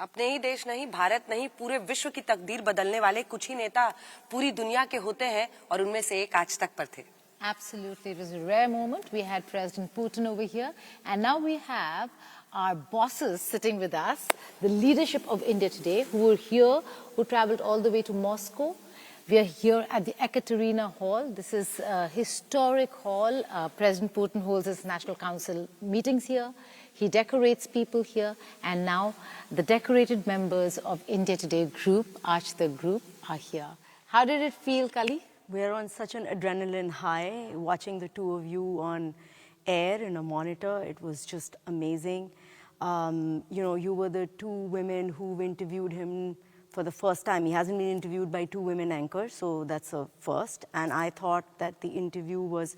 अपने ही देश नहीं, भारत नहीं, पूरे विश्व की तकदीर बदलने वाले कुछ ही नेता पूरी दुनिया के होते हैं और उनमें से एक आज तक पर थे. Absolutely, it was a rare moment. We had President Putin over here, and now we have our bosses sitting with us, the leadership of India today, who were here, who traveled all the way to Moscow. We are here at the Ekaterina Hall. This is a historic hall. President Putin holds his National Council meetings here. He decorates people here, and now the decorated members of India Today group, Arch the group, are here. How did it feel, Kali? We're on such an adrenaline high, watching the two of you on air in a monitor. It was just amazing. You know, you were the two women who interviewed him for the first time. He hasn't been interviewed by two women anchors, so that's a first. And I thought that the interview was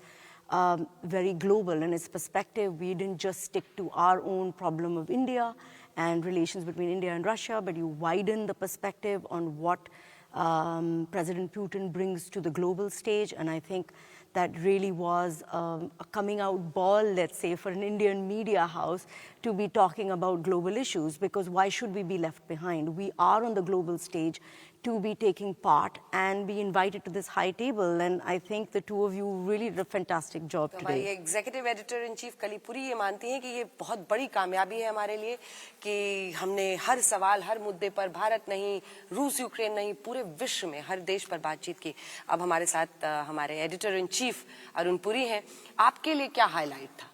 very global in its perspective. We didn't just stick to our own problem of India and relations between India and Russia, but you widened the perspective on what President Putin brings to the global stage, and I think that really was a coming out ball, let's say, for an Indian media house to be talking about global issues, because why should we be left behind? We are on the global stage to be taking part and be invited to this high table, and I think the two of you really did a fantastic job today. हमारी executive editor in chief कली पुरी ये मानती हैं कि ये बहुत बड़ी कामयाबी है हमारे लिए कि हमने हर सवाल, हर मुद्दे पर भारत नहीं, रूस यूक्रेन नहीं, पूरे विश्व में हर देश पर बातचीत की. अब हमारे साथ हमारे editor in chief Arun Puri हैं. आपके लिए क्या हाईलाइट था?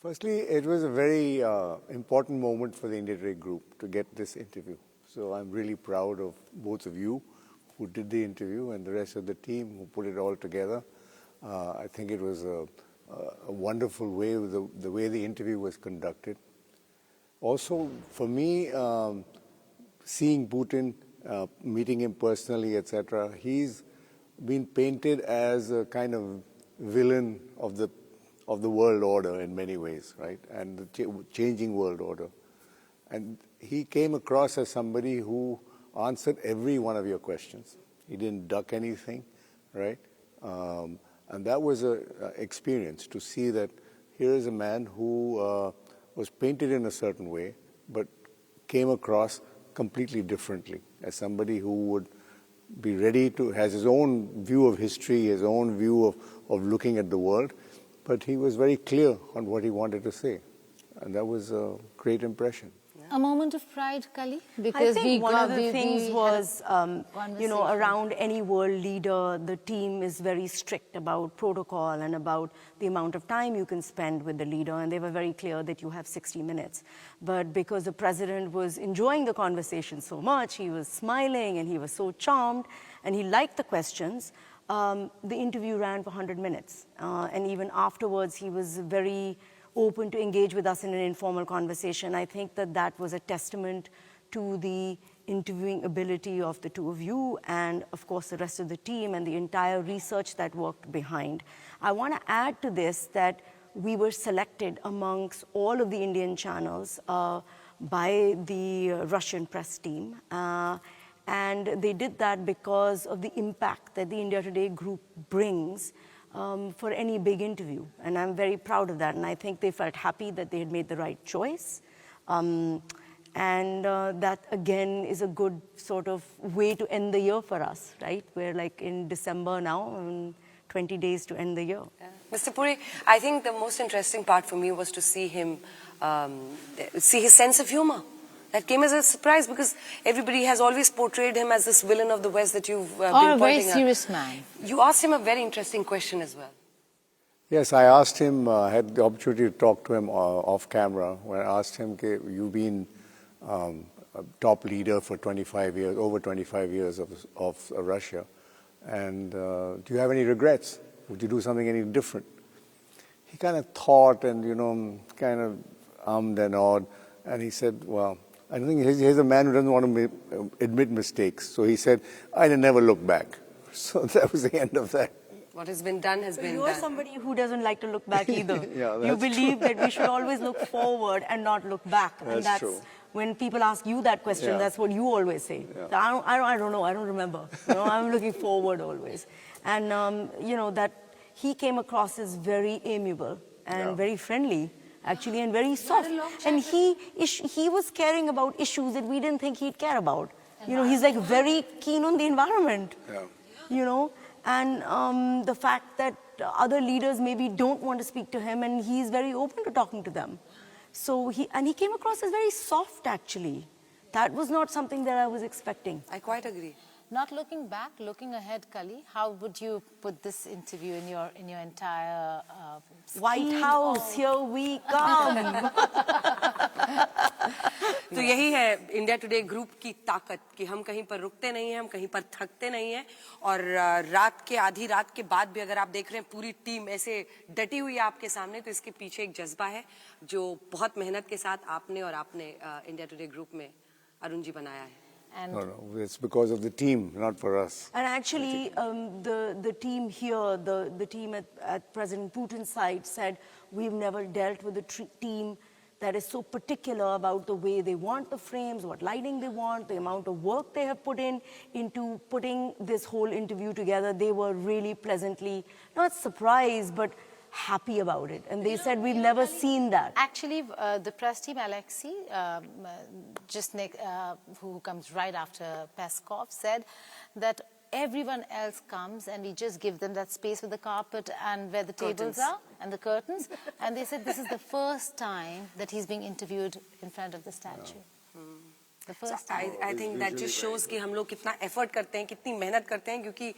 Firstly, it was a very important moment for the India Today group to get this interview. So I'm really proud of both of you who did the interview and the rest of the team who put it all together. I think it was a wonderful way, the way the interview was conducted. Also, for me, seeing Putin, meeting him personally, etc., he's been painted as a kind of villain of the world order in many ways, right? And the changing world order. And he came across as somebody who answered every one of your questions. He didn't duck anything, right? And that was an experience to see that here is a man who was painted in a certain way, but came across completely differently as somebody who would be ready to, has his own view of history, his own view of looking at the world, but he was very clear on what he wanted to say. And that was a great impression. A moment of pride, Kali? Because I think one of the things was, you know, around any world leader, the team is very strict about protocol and about the amount of time you can spend with the leader, and they were very clear that you have 60 minutes. But because the president was enjoying the conversation so much, he was smiling and he was so charmed, and he liked the questions, the interview ran for 100 minutes. And even afterwards, he was very open to engage with us in an informal conversation. I think that that was a testament to the interviewing ability of the two of you and, of course, the rest of the team and the entire research that worked behind. I want to add to this that we were selected amongst all of the Indian channels by the Russian press team. And they did that because of the impact that the India Today group brings for any big interview. And I'm very proud of that. And I think they felt happy that they had made the right choice. And that, again, is a good sort of way to end the year for us, right? We're like in December now, 20 days to end the year. Yeah. Mr. Puri, I think the most interesting part for me was to see him, see his sense of humor. That came as a surprise because everybody has always portrayed him as this villain of the West that you've been pointing out. Or a very serious man. You asked him a very interesting question as well. Yes, I asked him, I had the opportunity to talk to him off camera, when I asked him, you've been a top leader for 25 years, over 25 years of Russia, and do you have any regrets? Would you do something any different? He kind of thought and, you know, kind of ummed and awed, and he said, well, I think he's a man who doesn't want to admit mistakes. So he said, I'd never look back. So that was the end of that. What has been done has been done. You're somebody who doesn't like to look back either. Yeah, you believe that we should always look forward and not look back. And that's true. When people ask you that question, that's what you always say. Yeah. So I don't know, I don't remember. You know, I'm looking forward always. And, you know, that he came across as very amiable and very friendly actually, and very soft. And he was caring about issues that we didn't think he'd care about. You know, he's like very keen on the environment. Yeah. You know, and the fact that other leaders maybe don't want to speak to him, and he's very open to talking to them. So he came across as very soft, actually. That was not something that I was expecting. I quite agree. Not looking back, looking ahead, Kali, how would you put this interview in your entire White scheme House, of- here we come. तो यही है India today group की ताकत कि हम कहीं पर रुकते नहीं हैं, हम कहीं पर थकते नहीं हैं और रात के आधी रात के बाद भी अगर आप देख रहे हैं पूरी टीम ऐसे डटी हुई है आपके सामने, तो इसके पीछे एक जज्बा है जो बहुत मेहनत के साथ आपने इंडिया टुडे ग्रुप में अरुण जी बनाया है. And No, it's because of the team, not for us. And actually, the team here, the team at President Putin's side said, we've never dealt with a team that is so particular about the way they want the frames, what lighting they want, the amount of work they have put into putting this whole interview together. They were really pleasantly, not surprised, but happy about it. And they said, we've never seen that. actually, the press team, Alexei, who comes right after Peskov, said that everyone else comes and we just give them that space with the carpet and where the tables are and the curtains. And they said this is the first time that he's being interviewed in front of the statue. The first time. I think that just shows कि हम लोग कितना effort करते हैं, कितनी मेहनत करते हैं, क्योंकि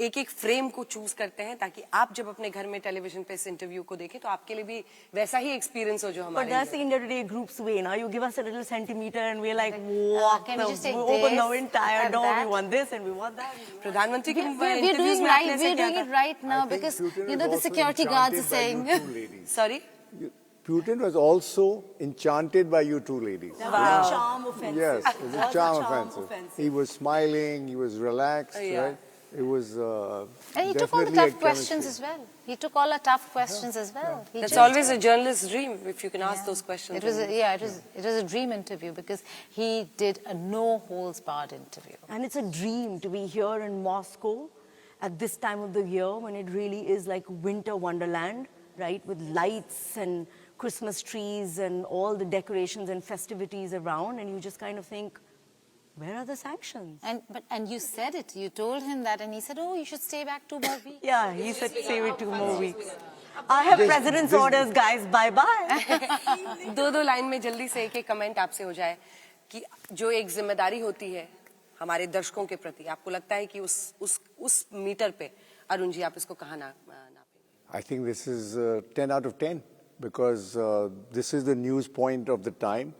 एक एक फ्रेम को चूज करते हैं ताकि आप जब अपने घर में टेलीविजन पे इस इंटरव्यू को देखें तो आपके लिए भी वैसा ही एक्सपीरियंस हो जो But हमारे that's the लिए. India Today group's way. Now you give us a little centimeter and we're like, walk can we just take open the this entire and door. that? We want this and we want that. प्रधानमंत्री की We're interviews doing में right. आपने ऐसा We're किया doing था. it right now I think because Putin you was know the also security guards are enchanted by saying. you two ladies. Sorry. Putin was also enchanted by you two ladies. That was a charm offensive. Yes, it was a charm offensive. He was smiling, he was relaxed, Yeah. right? It was And he took all the definitely a tough questions chemistry. as well. He took all the tough questions as well. He That's just- always a journalist's dream if you can ask those questions. It was a dream interview because he did a no holds barred interview. And it's a dream to be here in Moscow at this time of the year when it really is like winter wonderland, right? With lights and Christmas trees and all the decorations and festivities around. And you just kind of think, where are the sanctions? And you said it. You told him that, and he said, "Oh, you should stay back 2 more weeks." Yeah, he said save it 2 more weeks. I have president's orders, guys. Bye-bye. दो line में जल्दी से एक comment आपसे हो जाए कि जो एक जिम्मेदारी होती है हमारे दर्शकों के प्रति, आपको लगता है कि उस मीटर पे अरुण जी आप इसको कहाँ नापेंगे? I think this is 10 out of 10 because this is the news point of the time.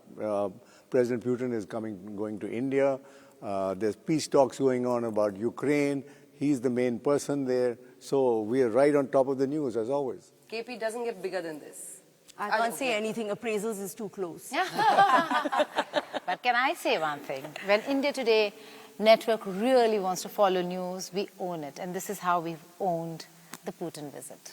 President Putin is going to India. There's peace talks going on about Ukraine. He's the main person there. So we are right on top of the news as always. KP doesn't get bigger than this. I can't say anything. Appraisals is too close. But can I say one thing? When India Today network really wants to follow news, we own it. And this is how we've owned the Putin visit.